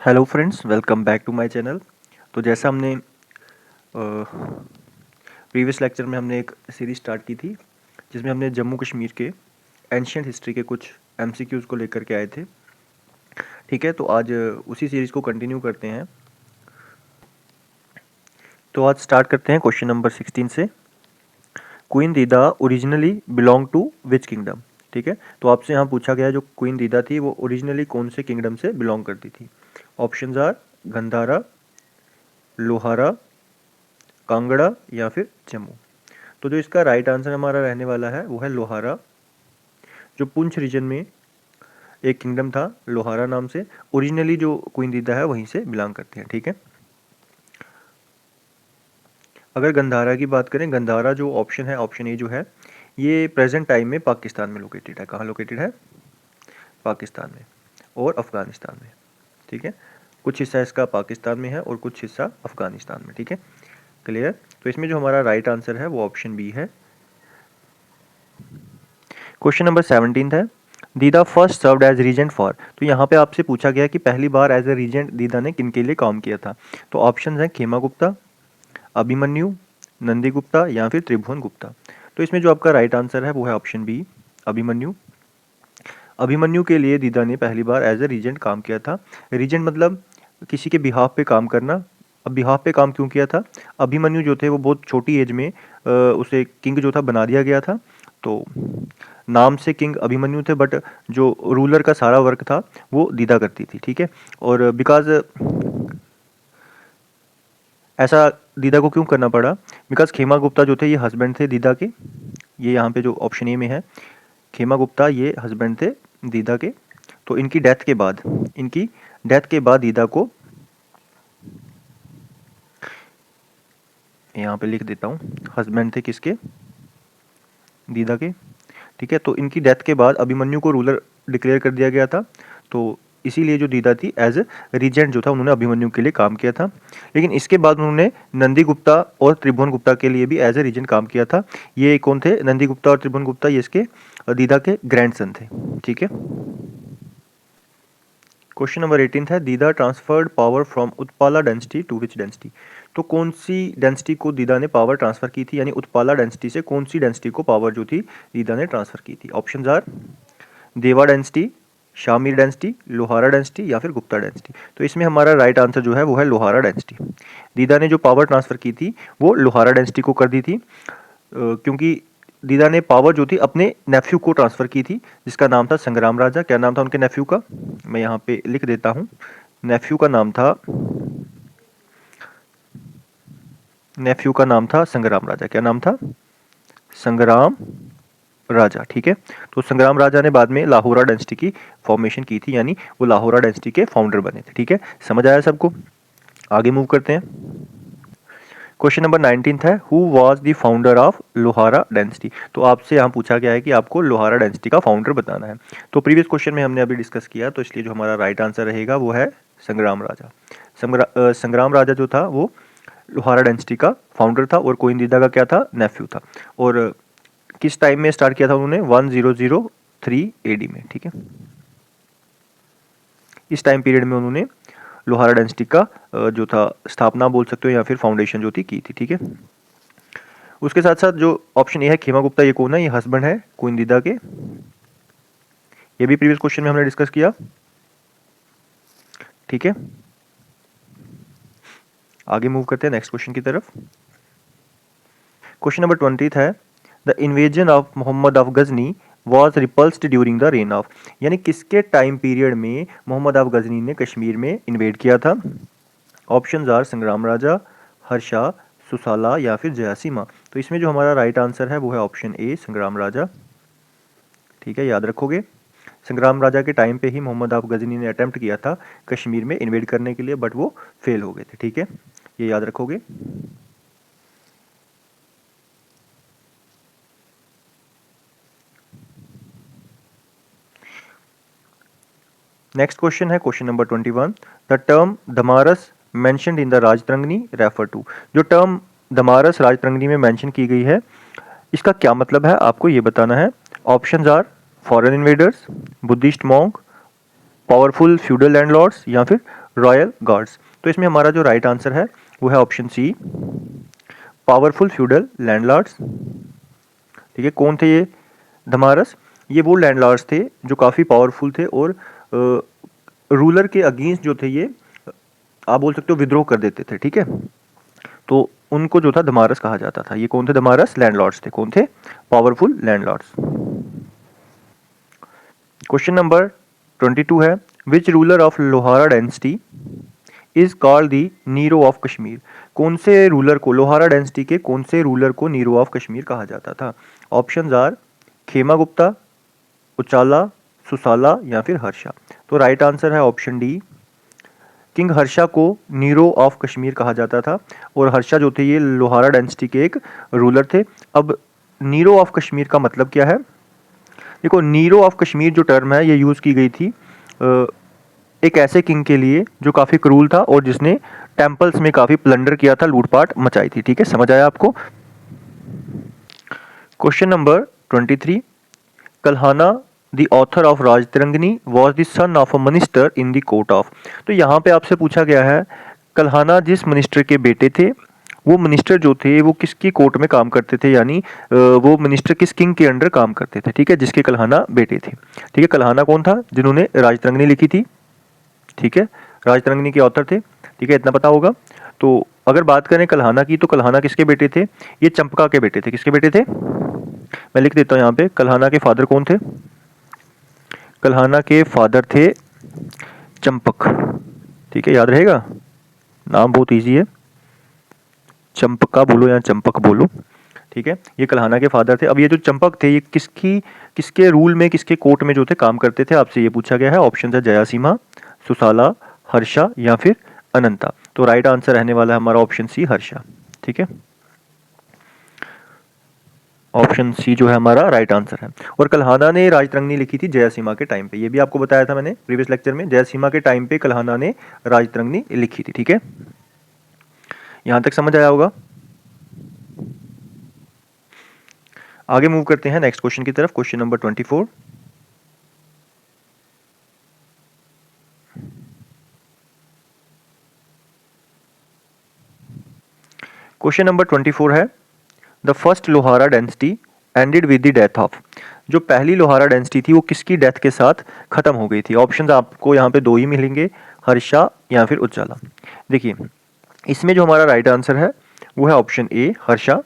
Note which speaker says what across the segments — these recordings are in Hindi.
Speaker 1: Hello friends, welcome back to my channel. तो जैसा हमने प्रीवियस लेक्चर में हमने एक सीरीज स्टार्ट की थी जिसमें हमने जम्मू कश्मीर के एंशियंट हिस्ट्री के कुछ एमसीक्यूज़ को लेकर के आए थे। ठीक है, तो आज उसी सीरीज़ को कंटिन्यू करते हैं। तो आज स्टार्ट करते हैं क्वेश्चन नंबर 16 से। Queen Didda originally belong to which kingdom. ठीक है, तो आपसे यहाँ पूछा गया जो क्वीन दीदा थी वो ओरिजिनली कौन से किंगडम से बिलोंग करती थी। ऑप्शंस आर गंधारा, लोहारा, कांगड़ा या फिर जम्मू। तो जो इसका राइट आंसर हमारा रहने वाला है वो है लोहारा, जो पुंछ रीजन में एक किंगडम था लोहारा नाम से। ओरिजिनली जो क्वीन दीदा है वहीं से बिलोंग करते हैं। ठीक है, अगर गंधारा की बात करें, गंधारा जो ऑप्शन है, ऑप्शन ए जो है, ये प्रेजेंट टाइम में पाकिस्तान में लोकेटेड है। कहाँ लोकेटेड है? पाकिस्तान में और अफगानिस्तान में। ठीक है, कुछ हिस्सा इसका पाकिस्तान में है और कुछ हिस्सा अफगानिस्तान में। ठीक है, क्लियर। तो इसमें जो हमारा राइट आंसर है वो ऑप्शन बी है। क्वेश्चन नंबर 17 है, Didda first served as regent for. तो यहाँ पे आपसे पूछा गया कि पहली बार एज ए रीजेंट दीदा ने किन के लिए काम किया था। तो ऑप्शन हैं खेमा गुप्ता, अभिमन्यु, नंदी गुप्ता या फिर त्रिभुवन गुप्ता। तो इसमें जो आपका राइट आंसर है वो है ऑप्शन बी, अभिमन्यु। अभिमन्यु के लिए दीदा ने पहली बार एज ए रीजेंट काम किया था। रीजेंट मतलब किसी के बिहाफ पे काम करना। अब बिहाफ पे काम क्यों किया था? अभिमन्यु जो थे वो बहुत छोटी एज में उसे किंग जो था बना दिया गया था। तो नाम से किंग अभिमन्यु थे बट जो रूलर का सारा वर्क था वो दीदा करती थी। ठीक है, और बिकॉज ऐसा दीदा को क्यों करना पड़ा? बिकॉज खेमा गुप्ता जो थे ये हस्बैंड थे दीदा के। ये यहाँ पे जो ऑप्शन ए में है, खेमा गुप्ता ये हस्बैंड थे दीदा के। तो इनकी डेथ के बाद दीदा को, यहाँ पे लिख देता हूँ, हस्बैंड थे किसके? दीदा के। ठीक है, तो इनकी डेथ के बाद अभिमन्यु को रूलर डिक्लेयर कर दिया गया था। तो इसीलिए जो दीदा थी एज रीजेंट जो था उन्होंने अभिमन्यु के लिए काम किया था। लेकिन इसके बाद उन्होंने नंदी गुप्ता और त्रिभुवन गुप्ता के लिए भी एज ए रीजेंट काम किया था। ये कौन थे? नंदी गुप्ता और त्रिभुवन गुप्ता ये इसके दीदा के ग्रैंडसन थे। ठीक है, क्वेश्चन नंबर 18 है, Didda transferred power from Utpala dynasty to which dynasty. तो कौन सी डेंसिटी को दीदा ने पावर ट्रांसफर की थी, यानी उत्पाला डेंसिटी से कौन सी डेंसिटी को पावर जो थी दीदा ने ट्रांसफर की थी। ऑप्शंस आर देवा density, Shamir density, Lohara density या फिर गुप्ता डेंसिटी। तो इसमें हमारा राइट आंसर जो है वो है लोहारा डेंसिटी। दीदा ने जो पावर ट्रांसफर की थी वो लोहारा डेंसिटी को कर दी थी, क्योंकि दीदा ने पावर जो थी अपने नेफ्यू को ट्रांसफ़र की थी जिसका नाम था संग्राम राजा। क्या नाम था उनके नेफ्यू का? मैं यहाँ पे लिख देता हूँ, नेफ्यू का नाम था संग्राम राजा। क्या नाम था? संग्राम राजा। ठीक है, तो संग्राम राजा ने बाद में लाहौरा डेंसिटी की फॉर्मेशन की थी, यानी वो लाहौरा डेंसिटी के फाउंडर बने थे। ठीक है, समझ आया सबको? आगे मूव करते हैं। क्वेश्चन नंबर 19 है, who was the founder of Lohara density. तो आपसे यहाँ पूछा गया है कि आपको लोहारा डेंसिटी का फाउंडर बताना है। तो प्रीवियस क्वेश्चन में हमने अभी डिस्कस किया, तो इसलिए जो हमारा राइट आंसर रहेगा वो है संग्राम राजा। संग्राम राजा जो था वो लोहारा डेंसिटी का फाउंडर था और क्वीन दीदा का क्या था? नेफ्यू था। और किस टाइम में स्टार्ट किया था उन्होंने? 1003 AD में। ठीक है, इस टाइम पीरियड में उन्होंने लोहारा डेंसिटी का जो था स्थापना बोल सकते हो या फिर फाउंडेशन जो थी की थी। ठीक है, उसके साथ साथ जो ऑप्शन ए है खेमा गुप्ता, ये कौन है? ये हस्बैंड है क्वीन दीदा के। ये भी प्रीवियस क्वेश्चन में हमने डिस्कस किया। ठीक है, आगे मूव करते हैं नेक्स्ट क्वेश्चन की तरफ। क्वेश्चन नंबर 20 है, the invasion of Mohammad of Ghazni was repulsed during the reign of. यानी किसके टाइम पीरियड में मोहम्मद ऑफ गजनी ने कश्मीर में इन्वेड किया था? ऑप्शंस आर संग्राम राजा, हर्षा, सुसाला या फिर जयासीमा। तो इसमें जो हमारा राइट आंसर है वो है ऑप्शन ए, संग्राम राजा। ठीक है, याद रखोगे, संग्राम राजा के टाइम पे ही मोहम्मद ऑफ गजनी ने अटेम्प्ट किया था कश्मीर में इन्वेड करने के लिए, बट वो फेल हो गए थे। ठीक है, ये याद रखोगे। नेक्स्ट क्वेश्चन है question number 21, the term Damaras mentioned in the Rajatarangini refer to. जो टर्म दमारस राजतरंगिणी में मेंशन की गई है इसका क्या मतलब है आपको ये बताना है। Options are foreign invaders, Buddhist monk, powerful feudal landlords या फिर रॉयल गार्ड्स। तो इसमें हमारा जो राइट आंसर है वो है option C, powerful feudal landlords. ठीक है, कौन थे ये धमारस? ये वो लैंडलॉर्ड्स थे जो काफ़ी पावरफुल थे और रूलर के अगेंस्ट जो थे ये, आप बोल सकते हो, विद्रोह कर देते थे। ठीक है, तो उनको जो था धमारस कहा जाता था। ये कौन थे धमारस? लैंडलॉर्ड्स थे। कौन थे? Powerful landlords. क्वेश्चन नंबर 22 है, which ruler of Lohara dynasty is called the Nero of Kashmir? कौन से रूलर को, लोहारा डेंसिटी के कौन से रूलर को नीरो ऑफ कश्मीर कहा जाता था? ऑप्शन आर खेमा गुप्ता, उचाला, सुसाला या फिर हर्षा। तो राइट आंसर है ऑप्शन डी, किंग हर्षा को नीरो ऑफ कश्मीर कहा जाता था। और हर्षा जो थे ये लोहारा डायनेस्टी के एक रूलर थे। अब नीरो ऑफ कश्मीर का मतलब क्या है? देखो, नीरो ऑफ कश्मीर जो टर्म है ये यूज़ की गई थी एक ऐसे किंग के लिए जो काफ़ी क्रूल था और जिसने टेम्पल्स में काफ़ी प्लंडर किया था, लूटपाट मचाई थी। ठीक है, समझ आया आपको? Question number 23, Kalhana the author of Rajatarangini was the son of a minister in the court of. तो यहाँ पे आपसे पूछा गया है, कल्हाना जिस मिनिस्टर के बेटे थे, वो मिनिस्टर जो थे वो किसकी कोर्ट में काम करते थे, यानी वो मिनिस्टर किस किंग के अंडर काम करते थे। ठीक है, जिसके कल्हाना बेटे थे। ठीक है, कल्हाना कौन था? जिन्होंने राजतरंगिनी लिखी थी। ठीक है, राजतरंगिनी के ऑथर थे। ठीक है, इतना पता होगा। तो अगर बात करें कल्हाना की, तो कल्हाना किसके बेटे थे? ये चंपका के बेटे थे। किसके बेटे थे? मैं लिख देता हूँ यहाँ पे, कल्हाना के फादर कौन थे? कल्हाना के फादर थे चंपक। ठीक है, याद रहेगा, नाम बहुत इजी है, चंपका बोलो या चंपक बोलो। ठीक है, ये कल्हाना के फादर थे। अब ये जो चंपक थे ये किसके रूल में, किसके कोर्ट में जो थे काम करते थे, आपसे ये पूछा गया है। ऑप्शन है जयासीमा, सुसाला, हर्षा या फिर अनंता। तो राइट आंसर रहने वाला है हमारा ऑप्शन सी, हर्षा। ठीक है, ऑप्शन सी जो है हमारा राइट आंसर है। और कल्हाना ने राजतरंगिनी लिखी थी जयासीमा के टाइम पे, ये भी आपको बताया था मैंने प्रीवियस लेक्चर में। जयासीमा के टाइम पे कल्हाना ने राजतरंगिनी लिखी थी। ठीक है, यहां तक समझ आया होगा। आगे मूव करते हैं नेक्स्ट क्वेश्चन की तरफ। क्वेश्चन नंबर 24, क्वेश्चन नंबर 24 है, the first Lohara density ended with the death of. जो पहली लोहारा डेंसिटी थी वो किसकी डेथ के साथ खत्म हो गई थी? ऑप्शंस आपको यहाँ पे दो ही मिलेंगे, हर्षा या फिर उज्ज्वला। देखिए, इसमें जो हमारा राइट आंसर है वो है ऑप्शन ए, हर्षा।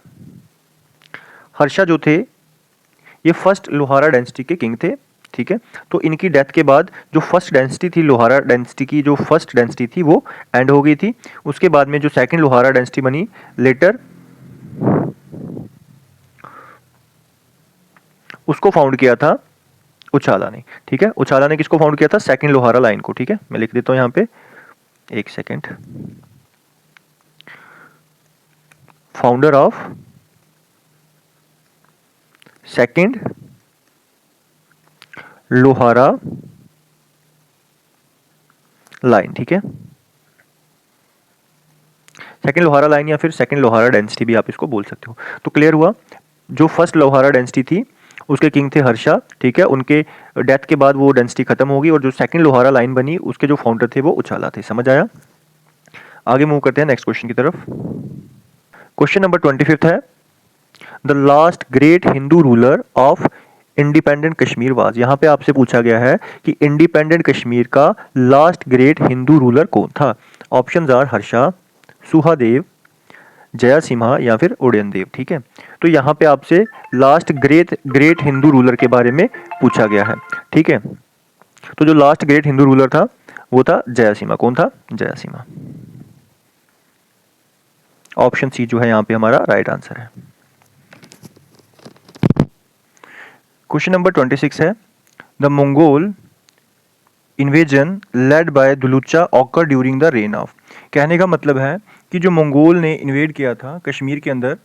Speaker 1: हर्षा जो थे ये फर्स्ट लोहारा डेंसिटी के किंग थे। ठीक है, तो इनकी डेथ के बाद जो फर्स्ट डेंसिटी थी, लोहारा डेंसिटी की जो फर्स्ट डेंसिटी थी वो एंड हो गई थी। उसके बाद में जो सेकंड लोहारा डेंसिटी बनी लेटर, उसको फाउंड किया था उछाला ने। ठीक है, उछाला ने किसको फाउंड किया था? सेकंड लोहारा लाइन को। ठीक है, मैं लिख देता हूं यहाँ पे, एक second, founder of second Lohara line. ठीक है, सेकंड लोहारा लाइन या फिर सेकंड लोहारा डेंसिटी भी आप इसको बोल सकते हो। तो क्लियर हुआ, जो फर्स्ट लोहारा डेंसिटी थी उसके किंग थे हर्षा। ठीक है, उनके डेथ के बाद वो डेंसिटी खत्म होगी और जो सेकंड लोहारा लाइन बनी उसके जो फाउंडर थे वो उछाला थे। समझ आया? आगे मूव करते हैं नेक्स्ट क्वेश्चन की तरफ। क्वेश्चन नंबर 25 है, the last great Hindu ruler of independent Kashmir was. यहाँ पे आपसे पूछा गया है कि इंडिपेंडेंट कश्मीर का लास्ट ग्रेट हिंदू रूलर कौन था? ऑप्शंस आर हर्षा, सुहादेव, जयासिम्हा या फिर उदयन देव। ठीक है, तो यहाँ पे आपसे लास्ट ग्रेट हिंदू रूलर के बारे में पूछा गया है। ठीक है, तो जो लास्ट ग्रेट हिंदू रूलर था वो था जयासिम्हा। कौन था? जयासिम्हा। ऑप्शन सी जो है यहाँ पे हमारा राइट आंसर है। क्वेश्चन नंबर 26 है, the Mongol invasion led by Dulucha occur during the reign of. कहने का मतलब है कि जो मंगोल ने इन्वेड किया था कश्मीर के अंदर,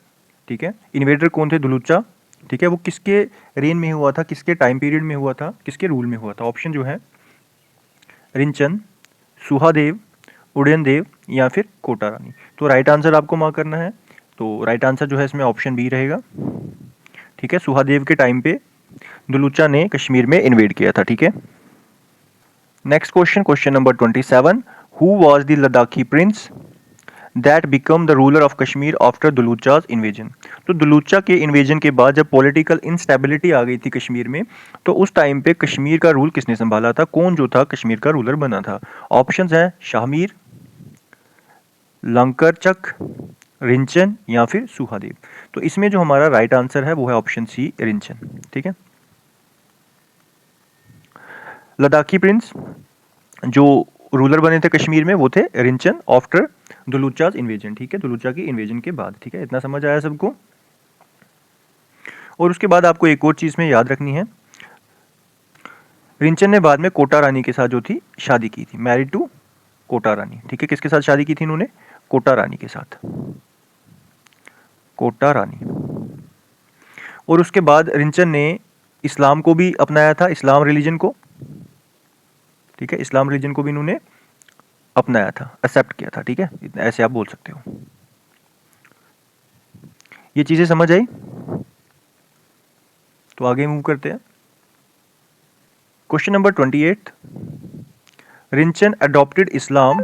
Speaker 1: ठीक है, इन्वेडर कौन थे? दुलुचा। ठीक है, वो किसके रेन में हुआ था, किसके टाइम पीरियड में हुआ था, किसके रूल में हुआ था? ऑप्शन जो है रिंचन, सुहादेव, उदयन देव या फिर कोटा रानी। तो राइट आंसर आपको मार्क करना है। तो राइट आंसर जो है इसमें ऑप्शन बी रहेगा। ठीक है, सुहादेव के टाइम पे दुलुचा ने कश्मीर में इन्वेड किया था। ठीक है, next question, question number 27, who was the Ladakhi prince that become the ruler of Kashmir after Dulucha's invasion. तो दुलूचा के इन्वेजन के बाद जब पॉलिटिकल इंस्टेबिलिटी आ गई थी कश्मीर में, तो उस टाइम पे कश्मीर का रूल किसने संभाला था, कौन जो था कश्मीर का रूलर बना था। ऑप्शंस हैं शाहमीर, लंकरचक, रिंचन या फिर सुहादेव। तो इसमें जो हमारा राइट आंसर है वो है ऑप्शन सी, रिंचन। ठीक है, लद्दाखी प्रिंस जो रूलर बने थे कश्मीर में वो थे रिंचन आफ्टर दुलूचाज इन्वेजन। ठीक है, दुलूचा की इन्वेजन के बाद। ठीक है, इतना समझ आया सबको। और उसके बाद आपको एक और चीज में याद रखनी है, रिंचन ने बाद में कोटा रानी के साथ जो थी शादी की थी, मैरिड टू कोटा रानी। ठीक है, किसके साथ शादी की थी इन्होंने, कोटा रानी के साथ, कोटा रानी। और उसके बाद रिंचन ने इस्लाम को भी अपनाया था, इस्लाम रिलीजन को। ठीक है, इस्लाम रिलीजन को भी इन्होंने अपनाया था, एक्सेप्ट किया था। ठीक है, ऐसे आप बोल सकते हो। ये चीजें समझ आई, तो आगे मूव करते हैं। Question number 28, Rinchen adopted Islam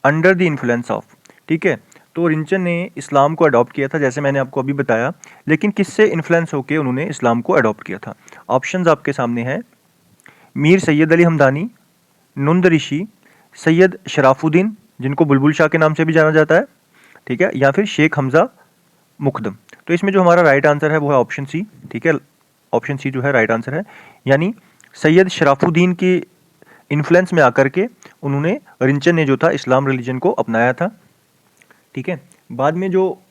Speaker 1: under the influence of. ठीक है, तो रिंचन ने इस्लाम को अडॉप्ट किया था जैसे मैंने आपको अभी बताया, लेकिन किससे इन्फ्लुएंस होकर उन्होंने इस्लाम को अडॉप्ट किया था। ऑप्शंस आपके सामने हैं, मीर सैयद अली हमदानी, नुंद ऋषि, सैयद शराफुद्दीन जिनको बुलबुल शाह के नाम से भी जाना जाता है, ठीक है, या फिर शेख हमजा मुकदम। तो इसमें जो हमारा राइट आंसर है वो है ऑप्शन सी। ठीक है, ऑप्शन सी जो है राइट आंसर है, यानी सैयद शराफुद्दीन के इन्फ्लुएंस में आकर के उन्होंने, रिंचन ने जो था इस्लाम रिलीजन को अपनाया था। ठीक है, बाद में जो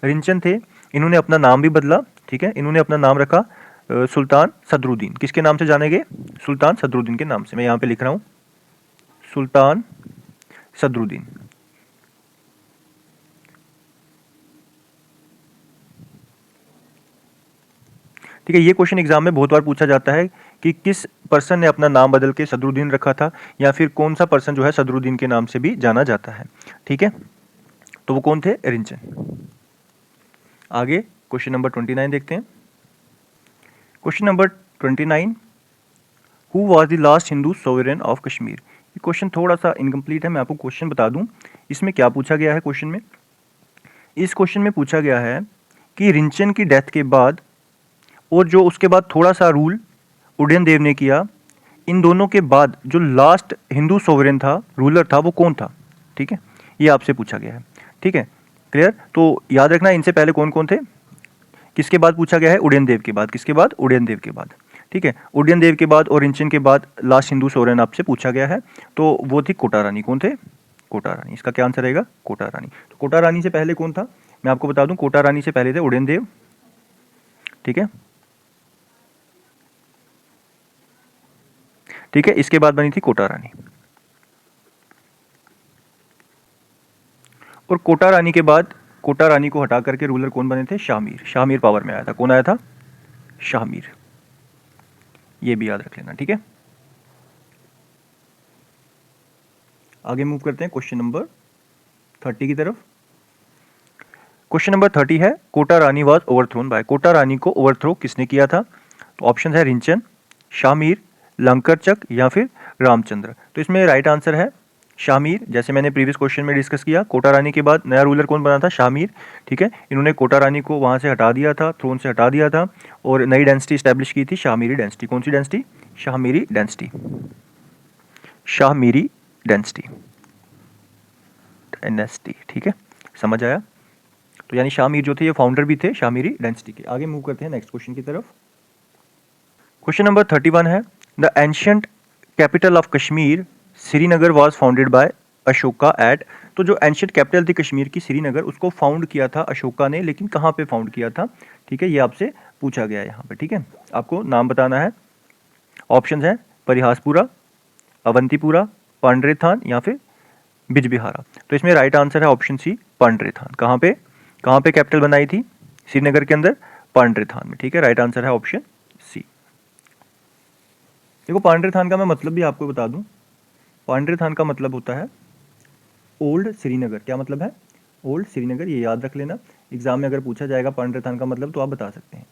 Speaker 1: रिंचन थे इन्होंने अपना नाम भी बदला। ठीक है, इन्होंने अपना नाम रखा सुल्तान सदरुद्दीन। किसके नाम से जाने गए, सुल्तान सदरुद्दीन के नाम से। मैं यहाँ पे लिख रहा हूँ सुल्तान सदरुद्दीन। ठीक है, ये क्वेश्चन एग्जाम में बहुत बार पूछा जाता है कि किस पर्सन ने अपना नाम बदल के सदरुद्दीन रखा था, या फिर कौन सा पर्सन जो है सदरुद्दीन के नाम से भी जाना जाता है। ठीक है, तो वो कौन थे, रिंचन। आगे क्वेश्चन नंबर 29 देखते हैं। Question number 29, who was the last Hindu sovereign of Kashmir. ये क्वेश्चन थोड़ा सा इनकम्प्लीट है, मैं आपको क्वेश्चन बता दूं इसमें क्या पूछा गया है। क्वेश्चन में, इस क्वेश्चन में पूछा गया है कि रिंचन की डेथ के बाद और जो उसके बाद थोड़ा सा रूल उदयन देव ने किया, इन दोनों के बाद जो लास्ट हिंदू सोवरेन था, रूलर था, वो कौन था। ठीक है, ये आपसे पूछा गया है। ठीक है, क्लियर। तो याद रखना इनसे पहले कौन कौन थे, किसके बाद पूछा गया है, उदयन देव के बाद। किसके बाद, उदयन देव के बाद। ठीक है, उदयन देव के बाद और रिंचन के बाद लास्ट हिंदू सोवरेन आपसे पूछा गया है, तो वो थी कोटा रानी। कौन थे, कोटा रानी। इसका क्या आंसर रहेगा, कोटा रानी। तो कोटा रानी से पहले कौन था, मैं आपको बता दूं, कोटा रानी से पहले थे उदयन देव। ठीक है, ठीक है, इसके बाद बनी थी कोटा रानी। और कोटा रानी के बाद, कोटा रानी को हटा करके रूलर कौन बने थे, शाहमीर। शाहमीर पावर में आया था। कौन आया था, शाहमीर। ये भी याद रख लेना। ठीक है, आगे मूव करते हैं क्वेश्चन नंबर 30 की तरफ। क्वेश्चन नंबर 30 है, कोटा रानी वाज ओवरथ्रोन बाय। कोटा रानी को ओवरथ्रो किसने किया था। तो ऑप्शन है रिंचन, शाहमीर, लंकरचक या फिर रामचंद्र। तो इसमें राइट आंसर है शाहमीर। जैसे मैंने प्रीवियस क्वेश्चन में डिस्कस किया, कोटा रानी के बाद नया रूलर कौन बना था, शाहमीर। ठीक है, इन्होंने कोटा रानी को वहां से हटा दिया था, थ्रोन से हटा दिया था, और नई डेंसिटी स्टैब्लिश की थी, शाहमीरी डेंसिटी। कौन सी dynasty, Shahmiri dynasty. Shahmiri dynasty, एनएसटी। ठीक है, समझ आया। तो यानी शाहमीर जो थे ये फाउंडर भी थे शाहमीरी डेंसिटी के। आगे मूव करते हैं नेक्स्ट क्वेश्चन की तरफ। क्वेश्चन नंबर 31 है, the ancient capital of Kashmir Srinagar was founded by Ashoka at. तो जो एंशियंट कैपिटल थी कश्मीर की, श्रीनगर, उसको फाउंड किया था अशोका ने, लेकिन कहाँ पे फाउंड किया था। ठीक है, ये आपसे पूछा गया है यहाँ पे। ठीक है, आपको नाम बताना है। ऑप्शन है परिहासपुरा, अवंतीपुरा, पांड्रेथान या फिर बिजबिहारा। तो इसमें राइट आंसर है ऑप्शन सी, पांड्रेथान। कहाँ पे, कहाँ पे कैपिटल बनाई थी श्रीनगर के अंदर, पांड्रेथान में। ठीक है, राइट आंसर है ऑप्शन सी। देखो पांड्रेथान का मैं मतलब भी आपको बता दूं, पांड्रेथान का मतलब होता है ओल्ड श्रीनगर। क्या मतलब है, ओल्ड श्रीनगर। ये याद रख लेना, एग्जाम में अगर पूछा जाएगा पांड्रेथान का मतलब तो आप बता सकते हैं।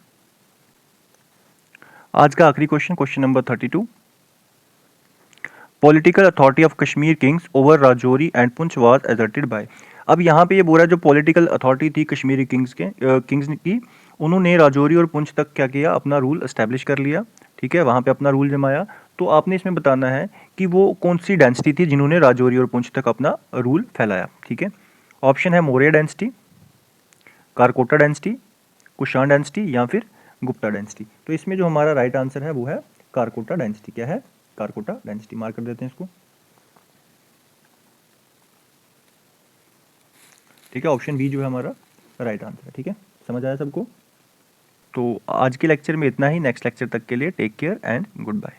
Speaker 1: आज का आखिरी question, question number 32, political authority of Kashmir kings over Rajouri and Poonch was asserted by. अब यहाँ पे ये बोल रहा है जो पॉलिटिकल अथॉरिटी थी कश्मीरी किंग्स की, उन्होंने राजौरी और पुंछ तक क्या किया, अपना रूल एस्टेब्लिश कर लिया। ठीक है, वहाँ पे अपना रूल जमाया। तो आपने इसमें बताना है कि वो कौन सी डायनेस्टी थी जिन्होंने राजौरी और पुंछ तक अपना रूल फैलाया। ठीक है, ऑप्शन है Maurya dynasty, Karkota dynasty, Kushan dynasty या फिर गुप्ता डायनेस्टी। तो इसमें जो हमारा राइट आंसर है वो है कारकोटा डायनेस्टी। क्या है? कारकोटा डायनेस्टी। मार्क कर देते हैं इसको। ठीक है, ऑप्शन बी जो है हमारा राइट आंसर है। ठीक है, समझ आया सबको? तो आज के लेक्चर में इतना ही। नेक्स्ट लेक्चर तक के लिए take care and good bye.